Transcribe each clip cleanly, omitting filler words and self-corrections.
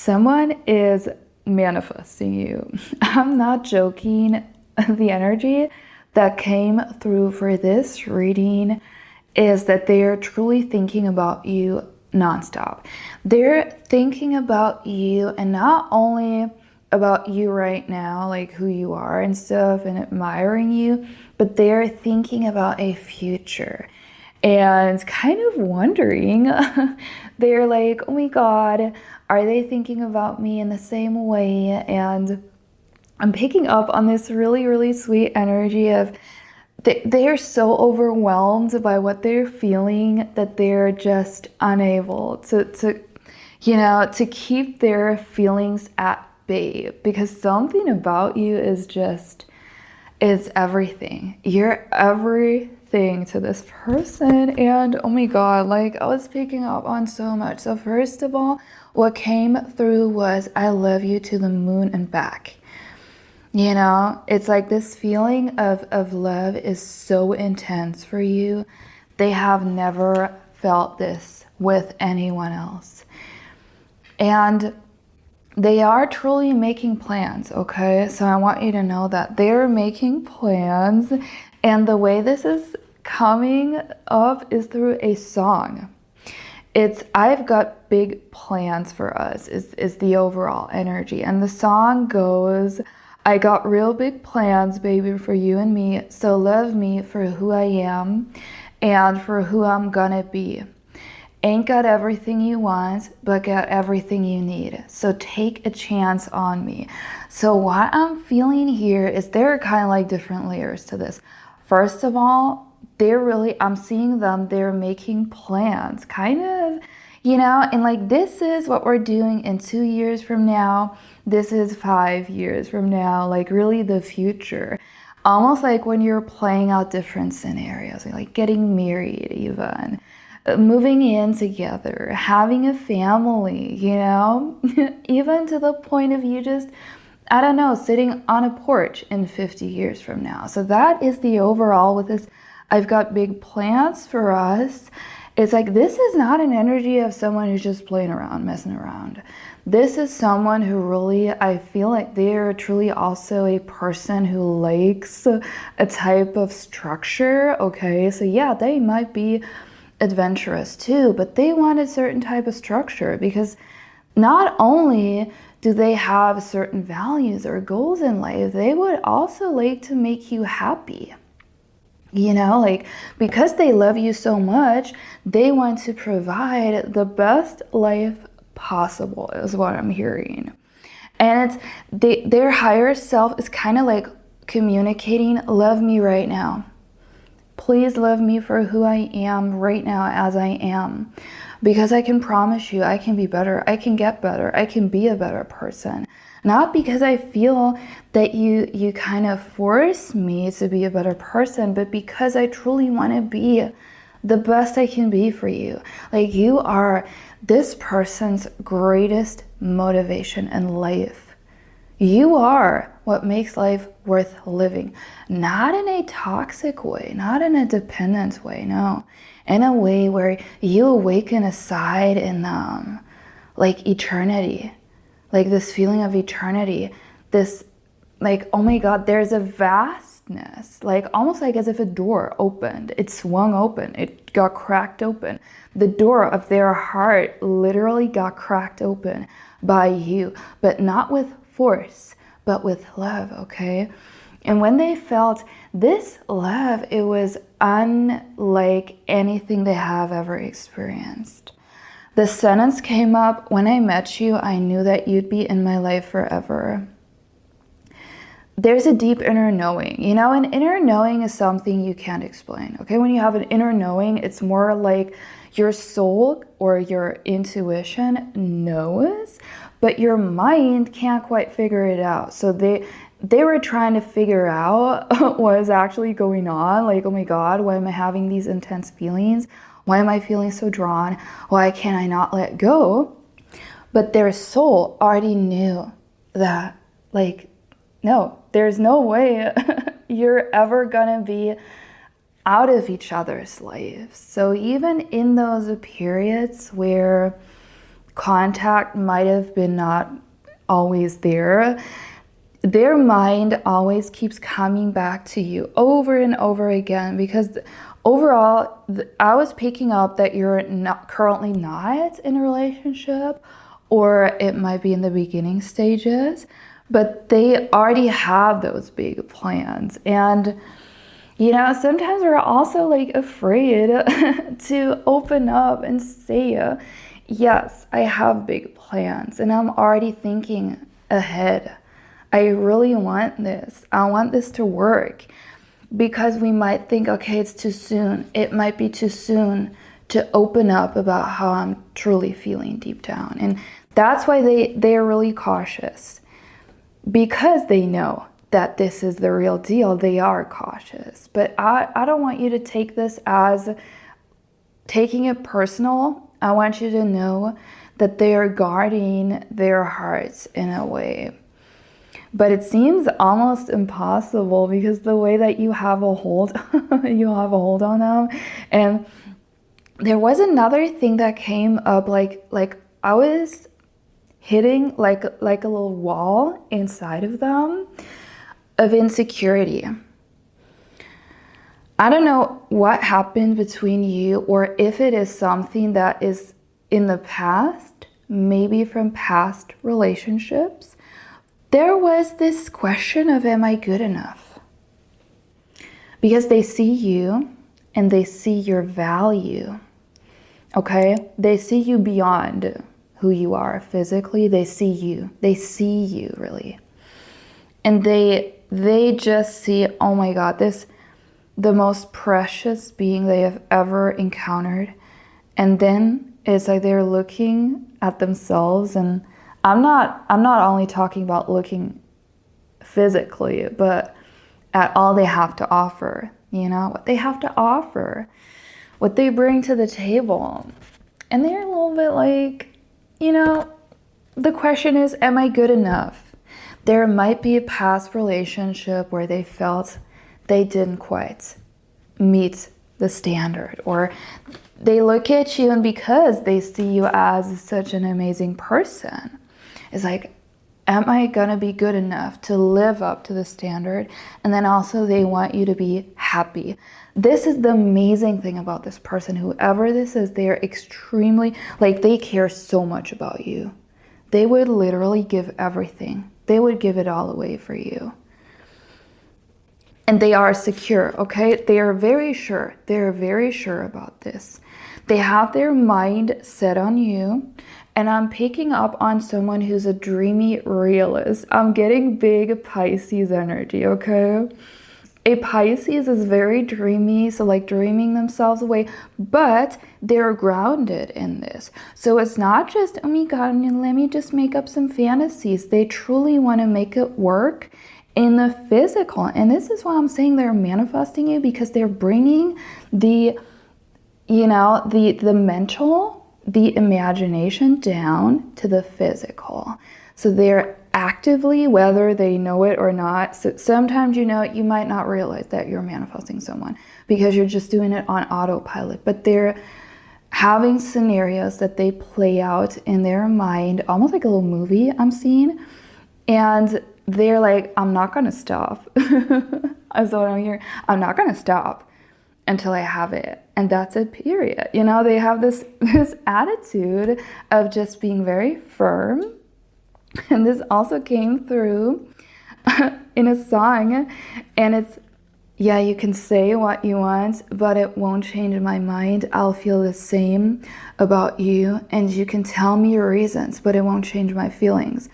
someone is manifesting you. I'm not joking. The energy that came through for this reading is that they are truly thinking about you nonstop. They're thinking about you, and not only about you right now, like who you are and stuff, and admiring you, but they're thinking about a future and kind of wondering. They're like, oh my God, are they thinking about me in the same way? And I'm picking up on this really, really sweet energy of they are so overwhelmed by what they're feeling that they're just unable to keep their feelings at bay, because something about you is everything. You're everything to this person. And oh my God, like I was picking up on so much. So first of all, what came through was I love you to the moon and back. It's like this feeling of love is so intense for you. They have never felt this with anyone else. And they are truly making plans, okay? So I want you to know that they're making plans. And the way this is coming up is through a song. It's I've got big plans for us is the overall energy. And the song goes, I got real big plans, baby, for you and me. So love me for who I am and for who I'm gonna be. Ain't got everything you want, but got everything you need. So take a chance on me. So what I'm feeling here is there are kind of like different layers to this. First of all, I'm seeing them, they're making plans, kind of, and like this is what we're doing in 2 years from now. This is 5 years from now, like really the future. Almost like when you're playing out different scenarios, like getting married even, moving in together, having a family, even to the point of you just, I don't know, sitting on a porch in 50 years from now. So that is the overall with this. I've got big plans for us. It's like, this is not an energy of someone who's just playing around, messing around. This is someone who really, I feel like they're truly also a person who likes a type of structure, okay? So yeah, they might be adventurous too, but they want a certain type of structure, because not only do they have certain values or goals in life, they would also like to make you happy. Like because they love you so much, they want to provide the best life possible is what I'm hearing. And their higher self is kind of like communicating, love me right now. Please love me for who I am right now as I am. Because I can promise you I can be better, I can get better, I can be a better person. Not because I feel that you kind of force me to be a better person, but because I truly want to be the best I can be for you. Like you are this person's greatest motivation in life. You are what makes life worth living. Not in a toxic way, not in a dependent way, no. In a way where you awaken a side in like eternity. Like this feeling of eternity, this like, oh my God, there's a vastness, like almost like as if a door opened, it swung open, it got cracked open. The door of their heart literally got cracked open by you, but not with force, but with love, okay? And when they felt this love, it was unlike anything they have ever experienced. The sentence came up, when I met you, I knew that you'd be in my life forever. There's a deep inner knowing, and inner knowing is something you can't explain, okay? When you have an inner knowing, it's more like your soul or your intuition knows, but your mind can't quite figure it out. So they were trying to figure out what was actually going on, like, oh my God, why am I having these intense feelings? Why am I feeling so drawn? Why can I not let go? But their soul already knew that, like, no, there's no way you're ever gonna be out of each other's lives. So even in those periods where contact might have been not always there, their mind always keeps coming back to you over and over again, because overall, I was picking up that you're not currently not in a relationship, or it might be in the beginning stages, but they already have those big plans. And you know, sometimes we're also like afraid to open up and say, yes, I have big plans and I'm already thinking ahead. I really want this. I want this to work. Because we might think, okay, it's too soon. It might be too soon to open up about how I'm truly feeling deep down. And that's why they're really cautious. Because they know that this is the real deal, they are cautious. But I don't want you to take this as taking it personal. I want you to know that they are guarding their hearts in a way. But it seems almost impossible, because the way that you have a hold, you have a hold on them. And there was another thing that came up, like I was hitting like a little wall inside of them of insecurity. I don't know what happened between you, or if it is something that is in the past, maybe from past relationships. There was this question of, am I good enough? Because they see you and they see your value, okay? They see you beyond who you are physically. They see you really. And they just see, oh my God, this the most precious being they have ever encountered. And then it's like they're looking at themselves, and I'm not only talking about looking physically, but at all they have to offer, you know, what they have to offer, what they bring to the table. And they're a little bit like, you know, the question is, am I good enough? There might be a past relationship where they felt they didn't quite meet the standard, or they look at you, and because they see you as such an amazing person, it's like, am I gonna be good enough to live up to the standard? And then also they want you to be happy. This is the amazing thing about this person, whoever this is, they are extremely, like, they care so much about you. They would literally give everything. They would give it all away for you. And they are secure, okay? They are very sure. They're very sure about this. They have their mind set on you. And I'm picking up on someone who's a dreamy realist. I'm getting big Pisces energy, okay? A Pisces is very dreamy, so like dreaming themselves away, but they're grounded in this. So it's not just, oh my God, let me just make up some fantasies. They truly want to make it work in the physical. And this is why I'm saying they're manifesting you, because they're bringing the, you know, the mental, the imagination down to the physical. So they're actively, whether they know it or not, so sometimes, you know, you might not realize that you're manifesting someone because you're just doing it on autopilot, but they're having scenarios that they play out in their mind, almost like a little movie I'm seeing, and they're like, I'm not gonna stop. That's what I'm hearing. I'm not gonna stop until I have it. And that's it, period. You know, they have this attitude of just being very firm. And this also came through in a song. And it's, yeah, you can say what you want, but it won't change my mind. I'll feel the same about you. And you can tell me your reasons, but it won't change my feelings.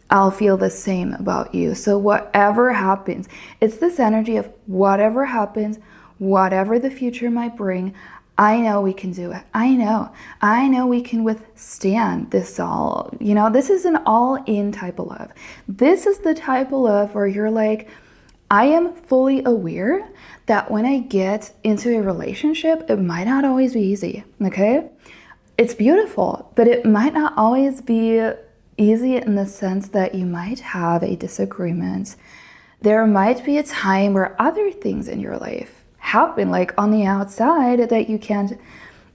I'll feel the same about you. So whatever happens, it's this energy of whatever happens, whatever the future might bring, I know we can do it. I know we can withstand this all. You know, this is an all-in type of love. This is the type of love where you're like, I am fully aware that when I get into a relationship, it might not always be easy, okay? It's beautiful, but it might not always be easy in the sense that you might have a disagreement. There might be a time where other things in your life happen, like on the outside, that you can't,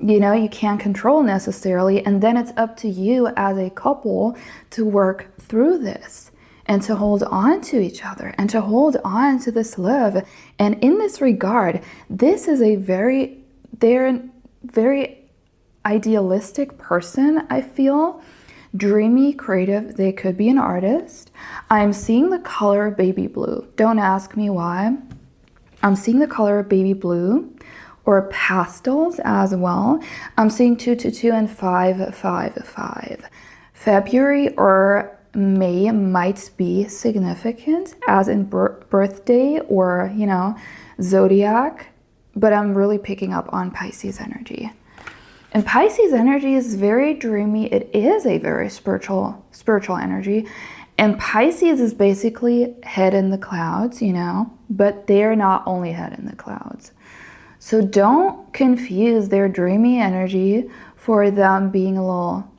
you know, you can't control necessarily. And then it's up to you as a couple to work through this and to hold on to each other and to hold on to this love. And in this regard, this is they're a very idealistic person, I feel. Dreamy, creative, they could be an artist. I'm seeing the color baby blue. Don't ask me why. I'm seeing the color baby blue or pastels as well. I'm seeing 222 and 555. February or May might be significant, as in birthday or, you know, zodiac, but I'm really picking up on Pisces energy. And Pisces energy is very dreamy. It is a very spiritual energy. And Pisces is basically head in the clouds, you know, but they're not only head in the clouds. So don't confuse their dreamy energy for them being a little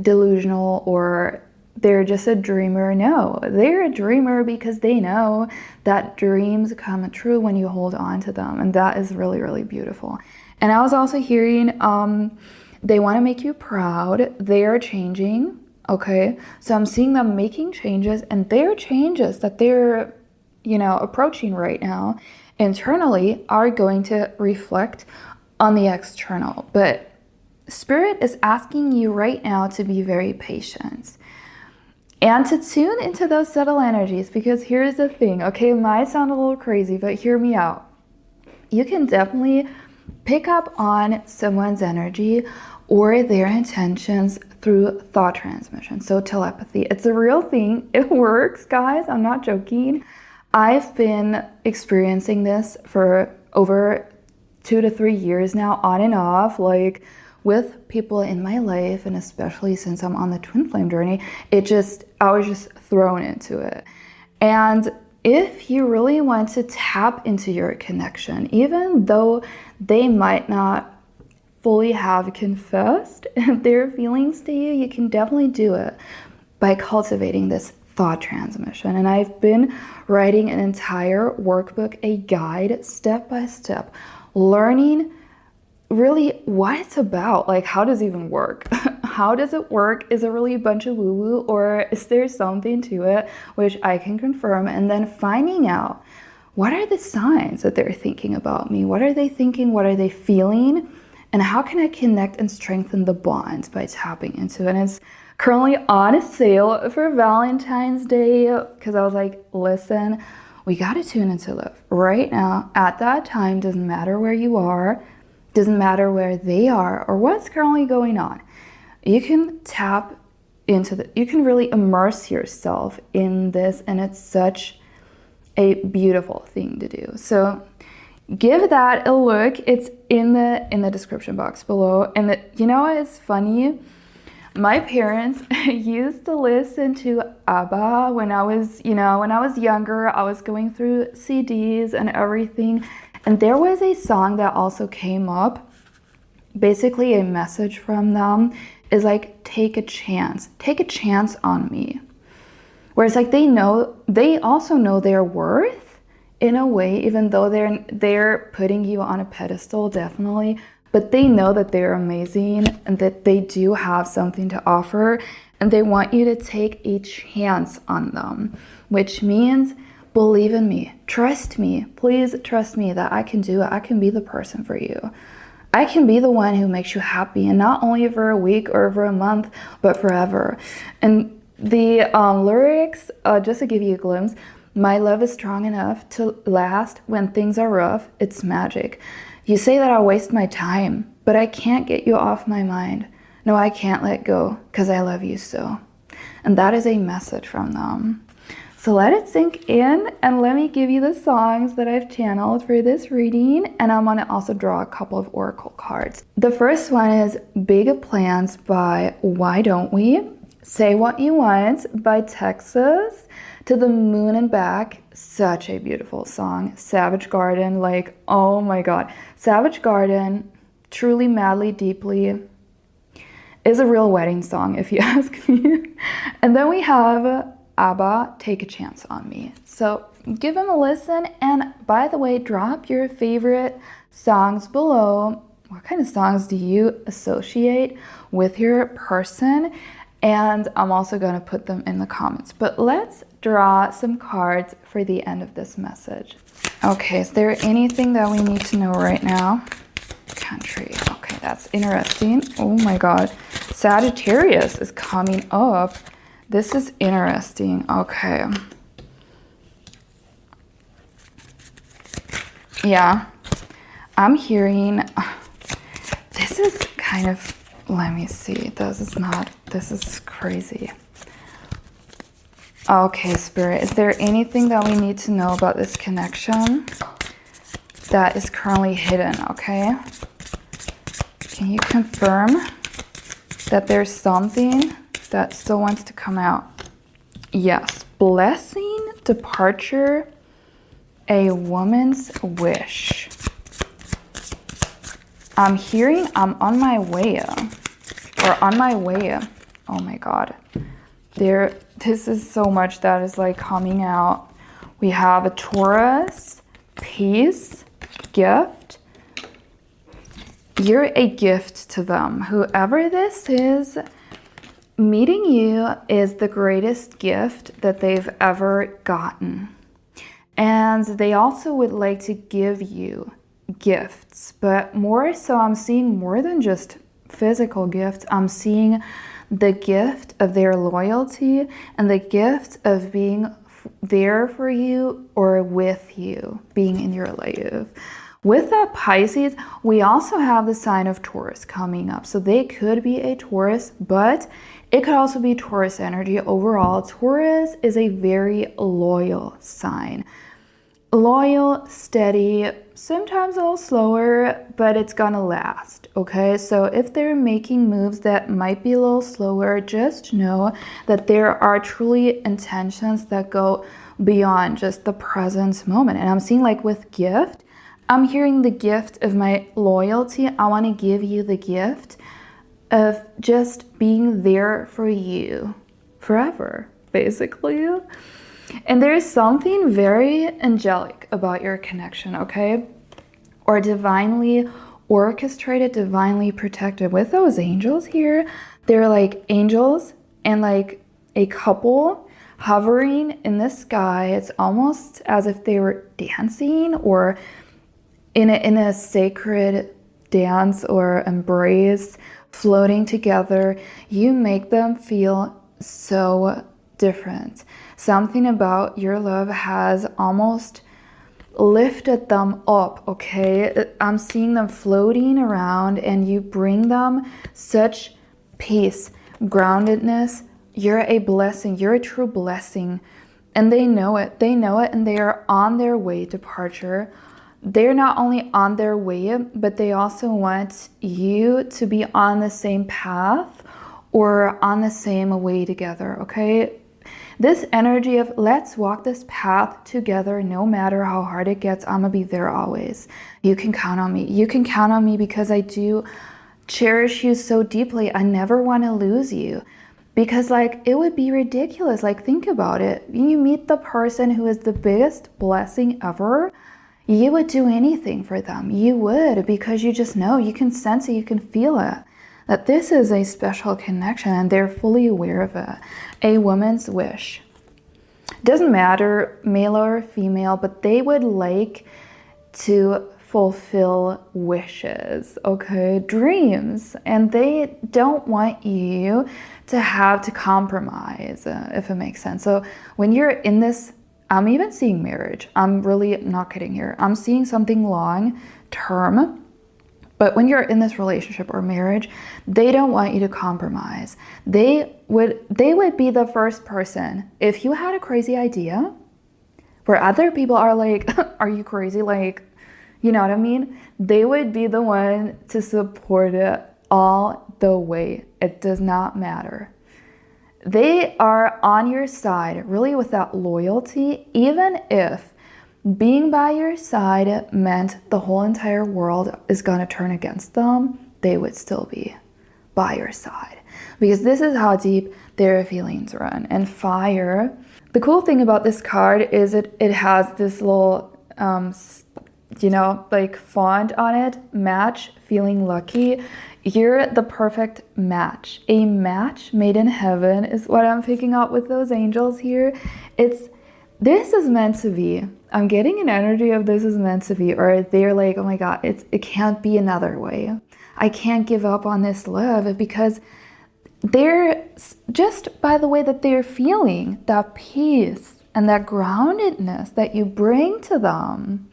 delusional or they're just a dreamer. No, they're a dreamer because they know that dreams come true when you hold on to them. And that is really, really beautiful. And I was also hearing they want to make you proud. They are changing. Okay. So I'm seeing them making changes, and their changes that they're, you know, approaching right now internally are going to reflect on the external. But Spirit is asking you right now to be very patient and to tune into those subtle energies, because here's the thing. Okay, it might sound a little crazy, but hear me out. You can definitely pick up on someone's energy or their intentions through thought transmission. So telepathy, it's a real thing. It works, guys. I'm not joking. I've been experiencing this for over 2 to 3 years now, on and off, like with people in my life, and especially since I'm on the twin flame journey, I was just thrown into it. And if you really want to tap into your connection, even though they might not fully have confessed their feelings to you, you can definitely do it by cultivating this thought transmission. And I've been writing an entire workbook, a guide, step by step, learning really what it's about. Like, how does it even work? How does it work? Is it really a bunch of woo-woo, or is there something to it, which I can confirm? And then finding out, what are the signs that they're thinking about me? What are they thinking? What are they feeling? And how can I connect and strengthen the bond by tapping into it? And it's currently on sale for Valentine's Day, because I was like, listen, we got to tune into love right now at that time. Doesn't matter where you are, doesn't matter where they are or what's currently going on. You can tap into you can really immerse yourself in this, and it's such a beautiful thing to do. So give that a look. It's in the description box below. And you know what is funny? My parents used to listen to ABBA when I was younger. I was going through CDs and everything. And there was a song that also came up. Basically, a message from them is like, take a chance on me. Where it's like they also know their worth in a way, even though they're putting you on a pedestal, definitely. But they know that they're amazing and that they do have something to offer, and they want you to take a chance on them, which means believe in me, trust me, please trust me that I can do it. I can be the person for you. I can be the one who makes you happy, and not only for a week or for a month, but forever. And the lyrics, just to give you a glimpse, my love is strong enough to last when things are rough. It's magic. You say that I waste my time, but I can't get you off my mind. No, I can't let go because I love you so. And that is a message from them. So let it sink in, and let me give you the songs that I've channeled for this reading, and I'm going to also draw a couple of oracle cards. The first one is Big Plans by Why Don't We? Say What You Want by Texas, To the Moon and Back. Such a beautiful song. Savage Garden, like, oh my god. Savage Garden, Truly, Madly, Deeply is a real wedding song, if you ask me. And then we have ABBA, Take a Chance on Me. So give them a listen, and by the way, drop your favorite songs below what kind of songs do you associate with your person? And I'm also going to put them in the comments. But let's draw some cards for the end of this message. Okay, is there anything that we need to know right now? Country. Okay, that's interesting. Oh my God. Sagittarius is coming up. This is interesting. Okay. Yeah. I'm hearing... This is kind of... Let me see. This is crazy. Okay, Spirit. Is there anything that we need to know about this connection that is currently hidden? Okay. Can you confirm that there's something that still wants to come out? Yes. Blessing, departure, a woman's wish. I'm hearing I'm on my way. Or on my way. Oh my God. This is so much that is like coming out. We have a Taurus, peace, gift. You're a gift to them. Whoever this is, meeting you is the greatest gift that they've ever gotten. And they also would like to give you gifts, but more so I'm seeing more than just physical gifts. I'm seeing the gift of their loyalty and the gift of being there for you or with you, being in your life. With that Pisces, we also have the sign of Taurus coming up. So they could be a Taurus, but it could also be Taurus energy. Overall, Taurus is a very loyal sign. Loyal, steady, sometimes a little slower, but it's gonna last, okay? So if they're making moves that might be a little slower, just know that there are truly intentions that go beyond just the present moment. And I'm seeing like with gift, I'm hearing the gift of my loyalty. I want to give you the gift of just being there for you forever, basically. And there's something very angelic about your connection, okay? Or divinely orchestrated, divinely protected. With those angels here, they're like angels and like a couple hovering in the sky. It's almost as if they were dancing or in a sacred dance or embrace, floating together. You make them feel so different. Something about your love has almost lifted them up, okay? I'm seeing them floating around and you bring them such peace, groundedness. You're a blessing. You're a true blessing. And they know it. They know it, and they are on their way to departure. They're not only on their way, but they also want you to be on the same path or on the same way together, okay? This energy of let's walk this path together no matter how hard it gets. I'm gonna be there always. You can count on me. You can count on me because I do cherish you so deeply. I never want to lose you because like it would be ridiculous. Like think about it. You meet the person who is the biggest blessing ever. You would do anything for them. You would, because you just know, you can sense it, you can feel it. That this is a special connection and they're fully aware of it. A woman's wish. Doesn't matter male or female, but they would like to fulfill wishes, okay? Dreams. And they don't want you to have to compromise, if it makes sense. So when you're in this, I'm even seeing marriage. I'm really not kidding here. I'm seeing something long term. But when you're in this relationship or marriage, they don't want you to compromise. They would be the first person. If you had a crazy idea where other people are like, are you crazy? Like, you know what I mean? They would be the one to support it all the way. It does not matter. They are on your side, really with that loyalty, even if being by your side meant the whole entire world is going to turn against them, they would still be by your side. Because this is how deep their feelings run. And fire, the cool thing about this card is it has this little you know, like font on it, match, feeling lucky. You're the perfect match. A match made in heaven is what I'm picking up with those angels here. This is meant to be. I'm getting an energy of this is meant to be, or they're like, oh my God, it can't be another way. I can't give up on this love, because they're just by the way that they're feeling that peace and that groundedness that you bring to them.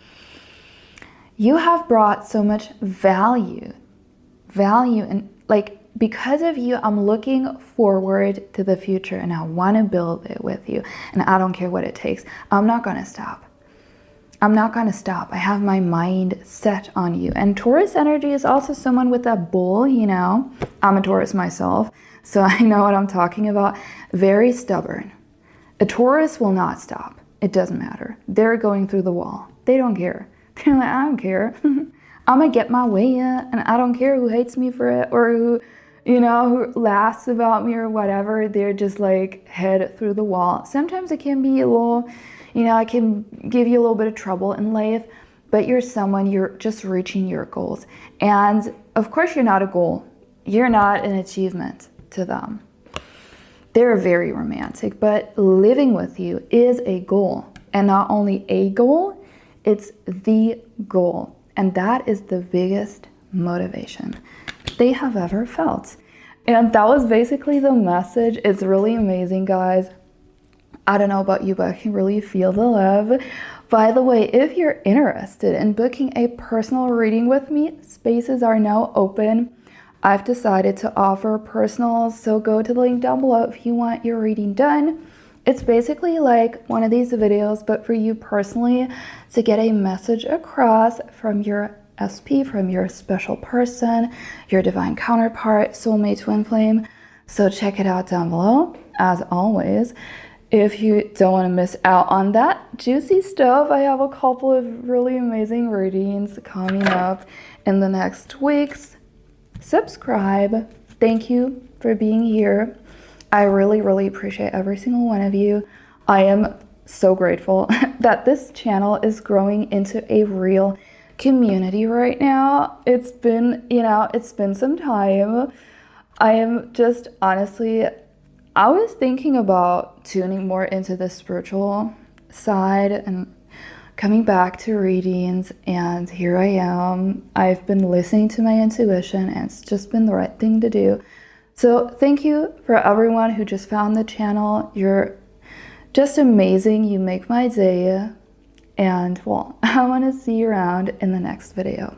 You have brought so much value, and like, because of you, I'm looking forward to the future and I want to build it with you. And I don't care what it takes. I'm not going to stop. I have my mind set on you. And Taurus energy is also someone with that bull, you know. I'm a Taurus myself, so I know what I'm talking about. Very stubborn. A Taurus will not stop. It doesn't matter. They're going through the wall. They don't care. They're like, I don't care. I'm going to get my way in, and I don't care who hates me for it or who, you know, who laughs about me or whatever. They're just like head through the wall. Sometimes it can be a little, you know, it can give you a little bit of trouble in life, but you're just reaching your goals. And of course, you're not a goal. You're not an achievement to them. They're very romantic, but living with you is a goal. And not only a goal, it's the goal. And that is the biggest motivation they have ever felt. And that was basically the message. It's really amazing, guys. I don't know about you, but I can really feel the love. By the way, if you're interested in booking a personal reading with me, spaces are now open. I've decided to offer personals, so go to the link down below if you want your reading done. It's basically like one of these videos, but for you personally, to get a message across from your SP, from your special person, your divine counterpart, soulmate, twin flame. So check it out down below, as always. If you don't want to miss out on that juicy stuff, I have a couple of really amazing readings coming up in the next weeks. Subscribe. Thank you for being here. I really, really appreciate every single one of you. I am so grateful that this channel is growing into a real community right now. It's been, it's been some time. I am just honestly, I was thinking about tuning more into the spiritual side and coming back to readings, and here I am. I've been listening to my intuition, and it's just been the right thing to do. So thank you for everyone who just found the channel. You're just amazing. You make my day. And well, I want to see you around in the next video.